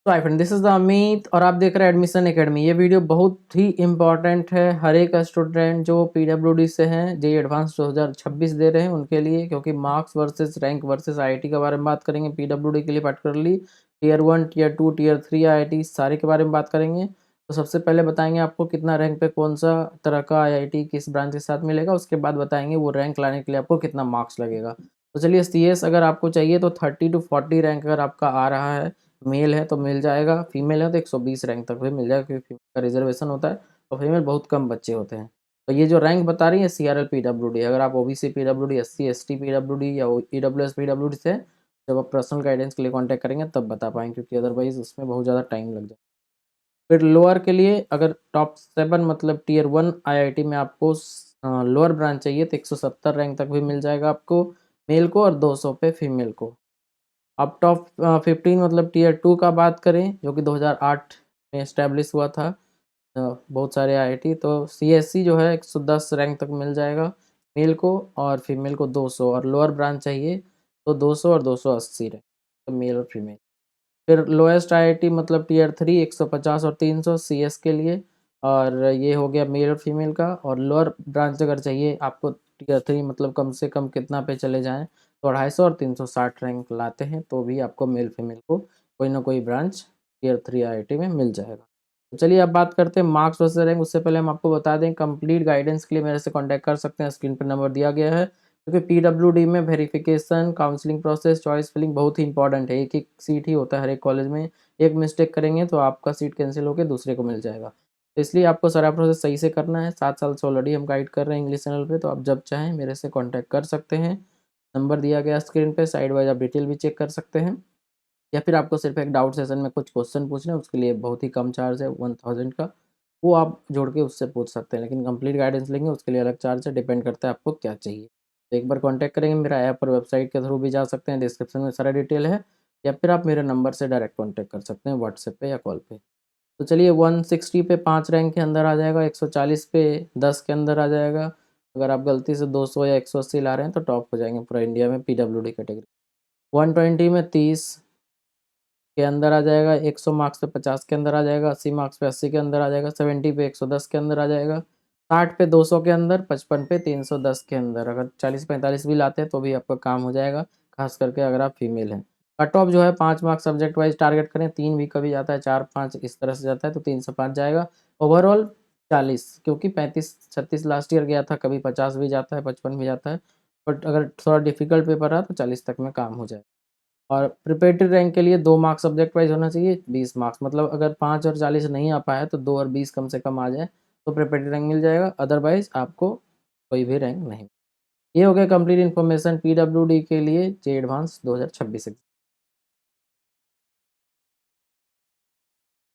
तो hi friend, this is the Amit और आप देख रहे हैं एडमिशन एकेडमी। ये वीडियो बहुत ही इंपॉर्टेंट है हर एक स्टूडेंट जो पीडब्ल्यूडी से हैं, जेई एडवांस 2026 दे रहे हैं उनके लिए, क्योंकि marks versus rank versus IIT के बारे में बात करेंगे। पीडब्ल्यूडी के लिए particularly tier 1, tier 2, tier 3 IIT सारे के बारे में बात करेंगे। तो सबसे पहले बताएंगे आपको कितना रैंक पे कौन सा तरह का आईआईटी किस ब्रांच के साथ मिलेगा, उसके बाद बताएंगे वो रैंक लाने के लिए आपको कितना मार्क्स लगेगा। तो चलिए, सीएस अगर आपको चाहिए तो 30 to 40 रैंक अगर आपका आ रहा है, मेल है तो मिल जाएगा, फीमेल है तो 120 रैंक तक भी मिल जाएगा, क्योंकि फीमेल का रिजर्वेशन होता है और फीमेल बहुत कम बच्चे होते हैं। तो ये जो रैंक बता रही है सीआरएल पीडब्ल्यूडी, अगर आप OBC PWD, SC ST PWD या ईडब्ल्यूएस पीडब्ल्यूडी से जब आप पर्सनल गाइडेंस के लिए कांटेक्ट करेंगे तब बता पाएंगे, क्योंकि अदरवाइज उसमें बहुत ज़्यादा टाइम लग जाए। फिर लोअर के लिए अगर टॉप 7 मतलब टीयर 1 आईआईटी में आपको लोअर ब्रांच चाहिए तो 170 रैंक तक भी मिल जाएगा आपको मेल को, और 200 पे फीमेल को। अब टॉप 15 मतलब टीयर 2 का बात करें, जो कि 2008 में इस्टेब्लिश हुआ था, बहुत सारे आईआईटी, तो सीएससी जो है 110 रैंक तक मिल जाएगा मेल को, और फीमेल को 200, और लोअर ब्रांच चाहिए तो 200 और 280 रैंक, तो मेल और फीमेल। फिर लोएस्ट आईआईटी मतलब टीयर 3 150 और 300 सीएस के लिए, और ये हो गया मेल और फीमेल का। और लोअर ब्रांच अगर चाहिए आपको टीयर 3 मतलब कम से कम कितना पे चले जाएं तो 250 और 360 रैंक लाते हैं तो भी आपको मेल फीमेल को कोई ना कोई ब्रांच टीयर 3 आईआईटी में मिल जाएगा। तो चलिए अब बात करते हैं मार्क्स वर्सेस रैंक। उससे पहले हम आपको बता दें, कंप्लीट गाइडेंस के लिए मेरे से कॉन्टैक्ट कर सकते हैं, स्क्रीन पर नंबर दिया गया है। क्योंकि पीडब्ल्यूडी में verification, counselling process, choice filling बहुत ही इंपॉर्टेंट है। एक एक सीट ही होता है हर एक कॉलेज में, एक मिस्टेक करेंगे तो आपका सीट कैंसिल होकर दूसरे को मिल जाएगा। तो इसलिए आपको सारा प्रोसेस सही से करना है। 7 साल से ऑलरेडी हम गाइड कर रहे हैं इंग्लिश चैनल पे, तो आप जब चाहें मेरे से कॉन्टैक्ट कर सकते हैं। नंबर दिया गया स्क्रीन पे, साइड वाइज आप डिटेल भी चेक कर सकते हैं, या फिर आपको सिर्फ एक डाउट सेशन में कुछ क्वेश्चन पूछना है, उसके लिए बहुत ही कम चार्ज है 1000 का, वो आप जोड़ के उससे पूछ सकते हैं। लेकिन कंप्लीट गाइडेंस लेंगे उसके लिए अलग चार्ज है, डिपेंड करता है आपको क्या चाहिए। तो एक बार कांटेक्ट करेंगे, मेरा ऐप और वेबसाइट के थ्रू भी जा सकते हैं, डिस्क्रिप्शन में सारा डिटेल है, या फिर आप मेरे नंबर से डायरेक्ट कॉन्टैक्ट कर सकते हैं व्हाट्सएप पे या कॉल पे। तो चलिए, 160 पे 5 रैंक के अंदर आ जाएगा, 140 पे 10 के अंदर आ जाएगा। अगर आप गलती से 200 या 180 ला रहे हैं तो टॉप हो जाएंगे पूरा इंडिया में पीडब्ल्यूडी कैटेगरी। 120 में 30 के अंदर आ जाएगा, 100 मार्क्स पे 50 के अंदर आ जाएगा, 80 मार्क्स पे 80 के अंदर आ जाएगा, 70 पे 110 के अंदर आ जाएगा, 60 पे 200 के अंदर, 55 पे 310 के अंदर। अगर 40-45 भी लाते हैं तो भी आपका काम हो जाएगा, खास करके अगर आप फीमेल हैं। कट ऑफ जो है 5 मार्क्स सब्जेक्ट वाइज टारगेट करें, 3 भी कभी जाता है, 4-5 इस तरह से जाता है, तो 3 से 5 जाएगा। ओवरऑल 40, क्योंकि 35-36 लास्ट ईयर गया था, कभी 50 भी जाता है, 55 भी जाता है, बट अगर थोड़ा डिफिकल्ट पेपर रहा तो 40 तक में काम हो जाए। और प्रिपरेटरी रैंक के लिए 2 मार्क्स सब्जेक्ट वाइज होना चाहिए, 20 मार्क्स, मतलब अगर 5 और 40 नहीं आ पाया तो 2 और 20 कम से कम आ जाए तो प्रिपरेटरी रैंक मिल जाएगा, अदरवाइज आपको कोई भी रैंक नहीं। ये हो गया कंप्लीट इन्फॉर्मेशन पीडब्ल्यूडी के लिए जे एडवांस 2026 से।